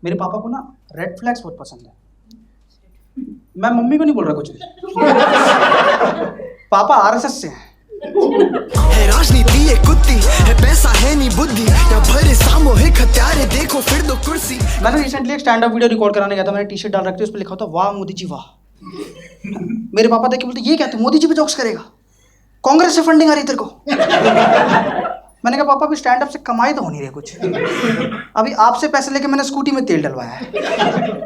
मेरे पापा को ना रेड फ्लैग्स बहुत पसंद है। मैं मम्मी को नहीं बोल रहा कुछ भी। पापा आरएसएस से हैं। है राजनीति ये कुत्ती है, पैसा है नहीं बुद्धि, या भरे सामूहिक हत्यारे देखो फिर दो कुर्सी। मैंने रिसेंटली एक स्टैंड अप वीडियो रिकॉर्ड कराने गया था। मैंने टी शर्ट डाल रखी थी, उस पर लिखा था वाह मोदी जी वाह। मेरे पापा देख के बोलते ये क्या तू मोदी जी पे जोक्स करेगा, कांग्रेस से फंडिंग आ रही तेरे को। मैंने कहा पापा अभी स्टैंड अप से कमाई तो हो नहीं रही कुछ, अभी आपसे पैसे लेके मैंने स्कूटी में तेल डलवाया है,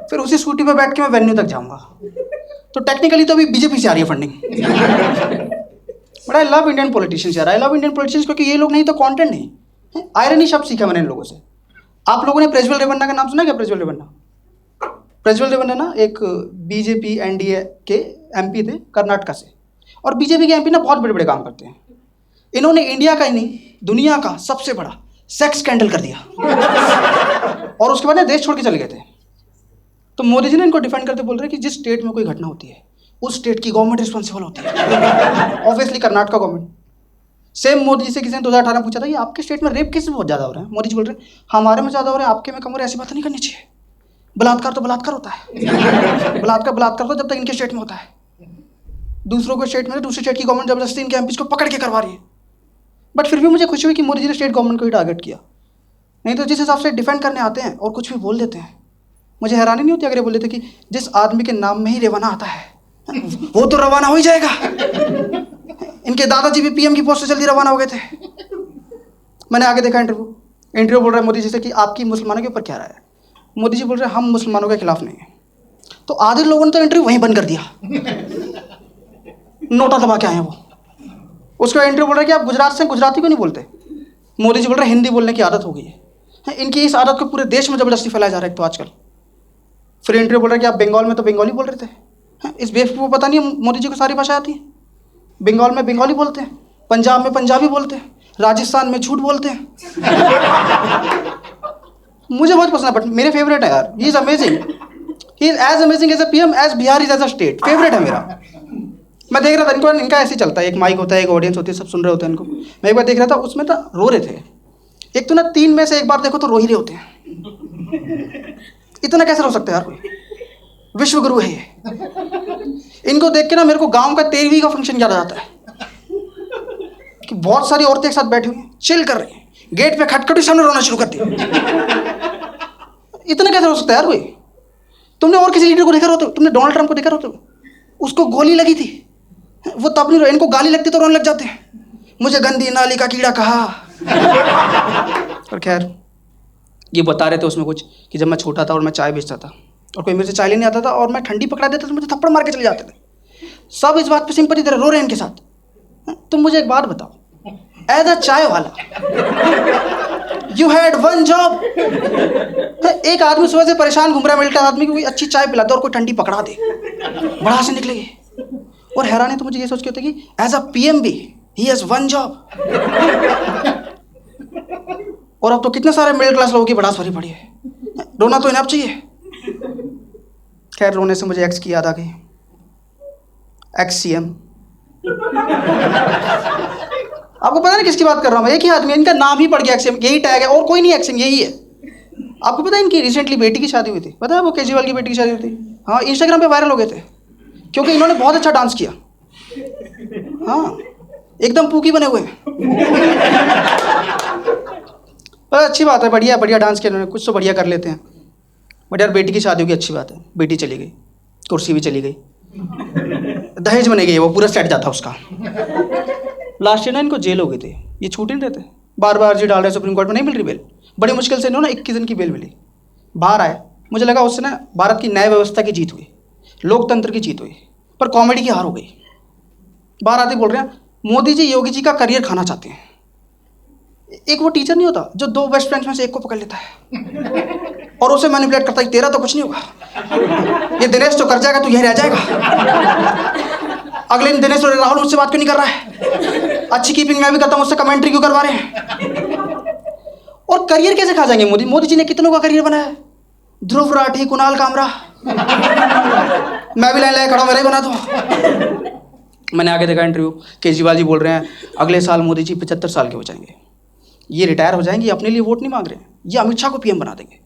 फिर उसी स्कूटी पे बैठ के मैं वेन्यू तक जाऊंगा, तो टेक्निकली तो अभी बीजेपी से आ रही है funding. But I love Indian politicians यार, आई लव इंडियन पॉलिटिशियंस, क्योंकि ये लोग नहीं तो कंटेंट नहीं। आयरनी शब्द सीखा मैंने इन लोगों से। आप लोगों ने प्रज्वल रेवन्ना का नाम सुना क्या? प्रज्वल रेवन्ना, प्रज्वल रेवन्ना ना एक बीजेपी एनडीए के एमपी थे कर्नाटका से, और बीजेपी के एमपी ना बहुत बड़े बड़े काम करते हैं। इन्होंने इंडिया का ही नहीं दुनिया का सबसे बड़ा सेक्स स्कैंडल कर दिया, और उसके बाद ना देश छोड़ के चले गए थे। तो मोदी जी ने इनको डिफेंड करते बोल रहे हैं कि जिस स्टेट में कोई घटना होती है उस स्टेट की गवर्नमेंट रिस्पॉन्सिबल होती है। Obviously Karnataka government. Same Modi ji से किसी ने 2018 में पूछा था कि आपके स्टेट में रेप केस बहुत ज़्यादा हो रहे हैं। मोदी जी बोल रहे हैं हमारे में ज़्यादा हो रहे हैं, आपके में कम हो रहे हैं, ऐसी बात नहीं करनी चाहिए। बलात्कार तो बलात्कार होता है, बलात्कार तो जब तक इनके स्टेट में होता है। दूसरों के स्टेट में दूसरे स्टेट की गवर्नमेंट जबरदस्ती इनके एमपीज को पकड़ के करवा रही है। बट फिर भी मुझे खुशी हुई कि मोदी जी ने स्टेट गवर्नमेंट को ही टारगेट किया, नहीं तो जिस हिसाब से डिफेंड करने आते हैं और कुछ भी बोल देते हैं, मुझे हैरानी नहीं होती अगर ये बोल देते कि जिस आदमी के नाम में ही रेवाना आता है वो तो रवाना हो ही जाएगा। इनके दादाजी भी पीएम की पोस्ट से जल्दी रवाना हो गए थे। मैंने आगे देखा इंटरव्यू बोल रहा है मोदी जी से कि आपकी मुसलमानों के ऊपर क्या राय है। मोदी जी बोल रहे हैं हम मुसलमानों के खिलाफ नहीं है। तो आधे लोगों ने तो इंटरव्यू वहीं बंद कर दिया, नोटा दबा के आए हैं वो। उसका इंटरव्यू बोल रहा है कि आप गुजरात से गुजराती क्यों नहीं बोलते। मोदी जी बोल रहे हैं हिंदी बोलने की आदत हो गई है। इनकी इस आदत को पूरे देश में जबरदस्ती फैलाया जा रहा है तो आजकल। फिर इंटरव्यू बोल रहा है कि आप बंगाल में तो बंगाली बोल रहे थे। इस बेवकूफ़ को पता नहीं है मोदी जी को सारी भाषा आती है। बंगाल में बंगाली बोलते हैं, पंजाब में पंजाबी बोलते हैं, राजस्थान में झूठ बोलते हैं। मुझे बहुत पसंद है, बट मेरे फेवरेट है यार। He is amazing, he is as amazing as a PM as Bihar is as a state. Favourite है मेरा। मैं देख रहा था इनका ऐसे ही चलता है, एक माइक होता है, एक ऑडियंस होती है, सब सुन रहे होते हैं इनको। मैं एक बार देख रहा था, उसमें तो रो रहे थे। एक तो ना 3 में से एक बार देखो तो रो ही रहे होते हैं। इतना कैसे रो सकते हैं यार कोई? विश्व गुरु है ये। इनको देख के ना मेरे को गांव का 13वीं का फंक्शन याद आ जाता है कि बहुत सारी औरतें एक साथ बैठी हुई हैं, चिल कर रही हैं, गेट पे खटखटी सामने रोना शुरू कर दिया। इतना कैसे हो सकता है यार कोई? तुमने और किसी लीडर को देखा होता? तुमने डोनाल्ड ट्रंप को देखा होता? उसको गोली लगी थी, वो तब नहीं रो। इनको गाली लगती तो रोने लग जाते हैं, मुझे गंदी नाली का कीड़ा कहा। और खैर ये बता रहे थे उसमें कुछ कि जब मैं छोटा था और मैं चाय बेचता था और कोई मेरे से चाय लेने आता था और मैं ठंडी पकड़ा देता तो मुझे थप्पड़ मार के चले जाते थे। सब इस बात पे सिंपैथी दे रहे, रो रहे हैं इनके साथ। तुम मुझे एक बात बताओ, एज अ चाय वाला यू हैड वन जॉब। एक आदमी सुबह से परेशान घूम रहा है, मिलता आदमी को कोई अच्छी चाय पिला दे और कोई ठंडी पकड़ा दे, बड़ा से निकलेगी। और हैरानी तो मुझे ये सोच के होती है कि एज अ पीएम भी ही हैज वन जॉब। और अब तो कितने सारे मिडिल क्लास लोगों की बड़ास भरी पड़ी है। रोना तो इन्हें अब चाहिए। खैर रोने से मुझे एक्स की याद आ गई। Ex CM. आपको पता नहीं किसकी बात कर रहा हूँ मैं? एक ही आदमी है, इनका नाम ही पड़ गया एक्सएम, यही टैग है और कोई नहीं एक्सएम, यही है। आपको पता है इनकी रिसेंटली बेटी की शादी हुई थी? पता है वो केजरीवाल की बेटी की शादी हुई थी। हाँ, इंस्टाग्राम पे वायरल हो गए थे क्योंकि इन्होंने बहुत अच्छा डांस किया। हाँ, एकदम पूकी बने हुए हैं। अच्छी बात है, बढ़िया बढ़िया डांस किया इन्होंने, कुछ तो बढ़िया कर लेते हैं। बट यार बेटी की शादी होगी, अच्छी बात है। बेटी चली गई, कुर्सी भी चली गई, दहेज में नहीं गई, वो पूरा सेट जाता उसका। लास्ट ईयर ना इनको जेल हो गई थी, ये छूट नहीं रहते, बार बार अर्जी डाल रहे सुप्रीम कोर्ट में, नहीं मिल रही बेल। बड़ी मुश्किल से इन्होंने 21 दिन की बेल मिली, बाहर आए। मुझे लगा उससे ना भारत की न्याय व्यवस्था की जीत हुई, लोकतंत्र की जीत हुई, पर कॉमेडी की हार हो गई। बाहर आते बोल रहे हैं मोदी जी योगी जी का करियर खाना चाहते हैं। एक वो टीचर नहीं होता जो 2 बेस्ट फ्रेंड्स में से एक को पकड़ लेता है और उसे मैनिपुलेट करता है कि तेरा तो कुछ नहीं होगा, ये दिनेश तो कर जाएगा, तू यहीं रह जाएगा। अगले दिन दिनेश राहुल मुझसे बात क्यों नहीं कर रहा है, अच्छी कीपिंग मैं भी करता हूँ, उससे कमेंट्री क्यों करवा रहे हैं। और करियर कैसे खा जाएंगे मोदी? मोदी जी ने कितनों का करियर बनाया है, ध्रुव राठी, कुणाल कामरा, मैं भी लाइन लाए खड़ा हूँ, मेरा ही बना दो। मैंने आगे देखा इंटरव्यू, केजरीवाल जी बोल रहे हैं अगले साल मोदी जी 75 साल के हो जाएंगे, ये रिटायर हो जाएंगे, ये अपने लिए वोट नहीं मांग रहे हैं, ये अमित शाह को पीएम बना देंगे।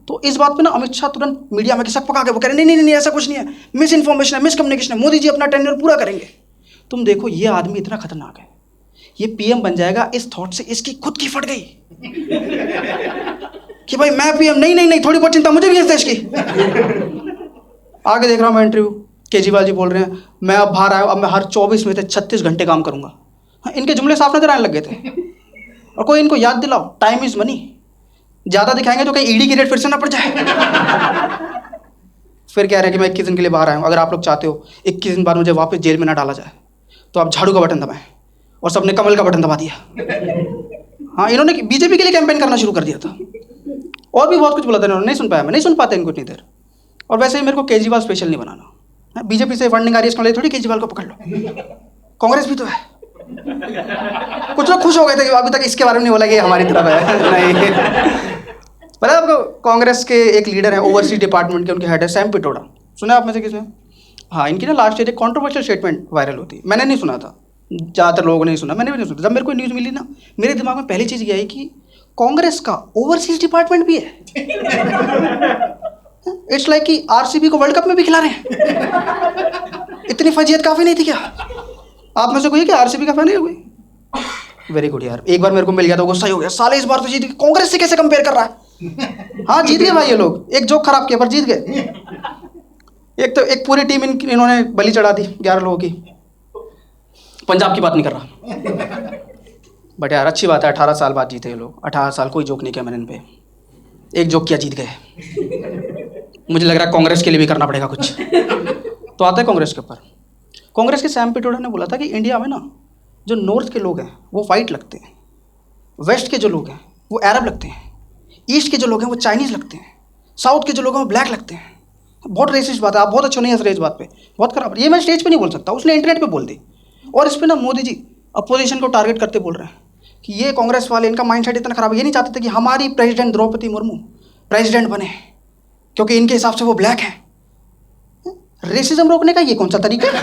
तो इस बात पे ना अमित शाह तुरंत मीडिया में शक पका के वो कह रहे नहीं ऐसा कुछ नहीं है, मिस इन्फॉर्मेशन है, मिस कम्युनिकेशन है, मोदी जी अपना टेन्योर पूरा करेंगे। तुम देखो ये आदमी इतना खतरनाक है, ये पीएम बन जाएगा इस थॉट से इसकी खुद की फट गई कि भाई मैं पीएम नहीं थोड़ी बहुत चिंता मुझे भी है इस देश की। आगे देख रहा हूँ मैं इंटरव्यू, केजरीवाल जी बोल रहे हैं मैं अब बाहर आया, अब मैं हर 24 में से 36 घंटे काम करूंगा। हाँ, इनके जुमले साफ नजर आने लग गए थे। और कोई इनको याद दिलाओ टाइम इज मनी, ज्यादा दिखाएंगे तो कहीं ईडी की रेट फिर से ना पड़ जाए। फिर कह रहे हैं कि मैं 21 दिन के लिए बाहर आया हूँ, अगर आप लोग चाहते हो 21 दिन बाद मुझे वापस जेल में ना डाला जाए तो आप झाड़ू का बटन दबाएं, और सबने कमल का बटन दबा दिया। हाँ, इन्होंने बीजेपी के लिए कैंपेन करना शुरू कर दिया था, और भी बहुत कुछ बोला था इन्होंने, नहीं सुन पाया मैं, नहीं सुन पाते इनको इतनी देर। और वैसे ही मेरे को केजरीवाल स्पेशल नहीं बनाना, बीजेपी से फंडिंग आ रही है इसके लिए थोड़ी केजरीवाल को पकड़ लो, कांग्रेस भी तो है। कुछ लोग खुश हो गए थे कि अभी तक इसके बारे में नहीं बोला कि हमारी तरफ है। नहीं, पता है आपको कांग्रेस के एक लीडर हैं ओवरसीज डिपार्टमेंट के, उनके हेड है सैम पिट्रोडा, सुना आप में से किसने? हाँ, इनकी ना लास्ट ईयर एक कॉन्ट्रोवर्शियल स्टेटमेंट वायरल होती, मैंने नहीं सुना था, ज़्यादातर लोगों ने नहीं सुना, मैंने भी नहीं सुना। जब मेरे को न्यूज़ मिली ना, मेरे दिमाग में पहली चीज़ ये आई कि कांग्रेस का ओवरसीज डिपार्टमेंट भी है। इट्स लाइक कि आरसीबी को वर्ल्ड कप में भी खिला रहे हैं। इतनी फजीयत काफ़ी नहीं थी क्या? आप में से कोई है कि आरसीबी का फैन है कोई? वेरी गुड यार, एक बार मेरे को मिल गया तो गुस्सा ही हो गया, साले इस बार तो जीत गए, कांग्रेस से कैसे कंपेयर कर रहा है? हाँ जीत गए भाई ये लोग, एक जोक खराब किया पर जीत गए। एक तो एक पूरी टीम इन्होंने बलि चढ़ा दी 11 लोगों की। पंजाब की बात नहीं कर रहा, बट यार अच्छी बात है 18 साल बाद जीते ये लोग। 18 साल कोई जोक नहीं किया मैंने इन पे, एक जोक किया जीत गए। मुझे लग रहा है कांग्रेस के लिए भी करना पड़ेगा कुछ। तो आता है कांग्रेस के ऊपर, कांग्रेस के सैम पिट्रोडा ने बोला था कि इंडिया में ना जो नॉर्थ के लोग हैं वो वाइट लगते हैं, वेस्ट के जो लोग हैं वो अरब लगते हैं, ईस्ट के जो लोग हैं वो चाइनीज़ लगते हैं, साउथ के जो लोग हैं वो ब्लैक लगते हैं। बहुत रेसिस्ट बात है, आप बहुत अच्छे नहीं हंस रहे इस बात पे, बहुत खराब। ये मैं स्टेज पे नहीं बोल सकता, उसने इंटरनेट पे बोल दी। और इस पर ना मोदी जी अपोजिशन को टारगेट करते बोल रहे हैं कि ये कांग्रेस वाले, इनका माइंडसेट इतना खराब है, ये नहीं चाहते थे कि हमारी प्रेसिडेंट द्रौपदी मुर्मू प्रेसिडेंट बने क्योंकि इनके हिसाब से वो ब्लैक हैं। रेसिज्म रोकने का ये कौन सा तरीका है?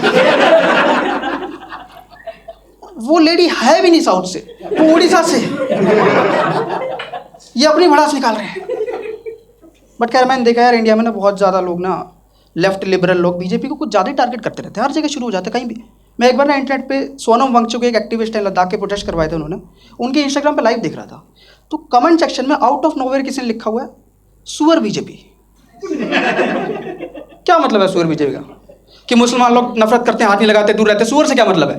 वो लेडी है भी नहीं साउथ से, वो उड़ीसा से, ये अपनी भड़ास निकाल रहे हैं। बट खैर मैंने देखा यार इंडिया में ना बहुत ज़्यादा लोग ना लेफ्ट लिबरल लोग बीजेपी को कुछ ज़्यादा ही टारगेट करते रहते हैं, हर जगह शुरू हो जाते हैं कहीं भी। मैं एक बार ना इंटरनेट पे सोनम वांगचुक एक एक्टिविस्ट है, लद्दाख के प्रोटेस्ट करवाए थे उन्होंने, उनके इंस्टाग्राम पे लाइव देख रहा था, तो कमेंट सेक्शन में आउट ऑफ नोवेयर किसी ने लिखा हुआ है सुअर बीजेपी। क्या मतलब है सुअर बीजेपी का? कि मुसलमान लोग नफरत करते हैं, हाथ नहीं लगाते, दूर रहते, सुअर से क्या मतलब है?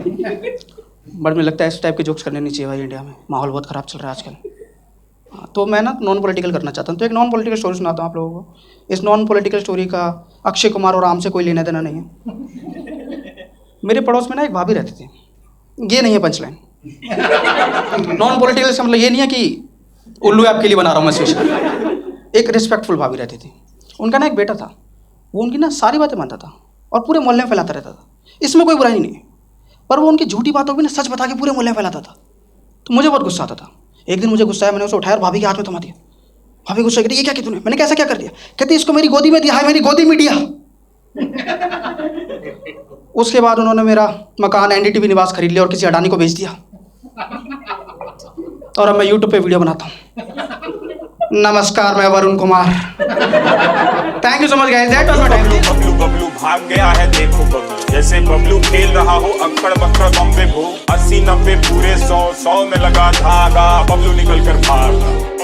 बट मुझे लगता है इस टाइप के जोक्स करने नहीं चाहिए भाई, इंडिया में माहौल बहुत ख़राब चल रहा है आजकल। तो मैं ना नॉन पॉलिटिकल करना चाहता हूँ, तो एक नॉन पॉलिटिकल स्टोरी सुनाता हूँ आप लोगों को। इस नॉन पॉलिटिकल स्टोरी का अक्षय कुमार और राम से कोई लेना देना नहीं है। मेरे पड़ोस में ना एक भाभी रहती थी, ये नहीं है पंचलाइन। नॉन पॉलिटिकल से मतलब ये नहीं है कि उल्लू ऐप के लिए बना रहा हूँ मैं स्पेशल। एक रिस्पेक्टफुल भाभी रहती थी, उनका ना एक बेटा था, वो उनकी ना सारी बातें मानता था और पूरे मोहल्ले में फैलाता रहता था, इसमें कोई बुराई नहीं है, पर वो उनकी झूठी बातों को भी ना सच बता के पूरे मोहल्ले में फैलाता था। तो मुझे बहुत गुस्सा आता था। एक दिन मुझे गुस्सा आया, मैंने उसे उठाया और भाभी के हाथ में थमा दिया। भाभी गुस्सा करी, ये क्या किया तूने? मैंने कैसा क्या कर दिया? कहती इसको मेरी गोदी में दिया है, मेरी गोदी में दिया। उसके बाद उन्होंने मेरा मकान एनडीटीवी निवास खरीद लिया और किसी अडानी को बेच दिया, और अब मैं यूट्यूब पे वीडियो बनाता हूँ। नमस्कार, मैं Varun Kumar. Thank you so much guys, that was my time. Bablu Bablu भाग गया है देखो बबलू, जैसे बबलू खेल रहा हो अक्कड़ बक्कड़ बम्बे भू। 80 90 पूरे 100 में लगा धागा, बबलू निकल कर भागा।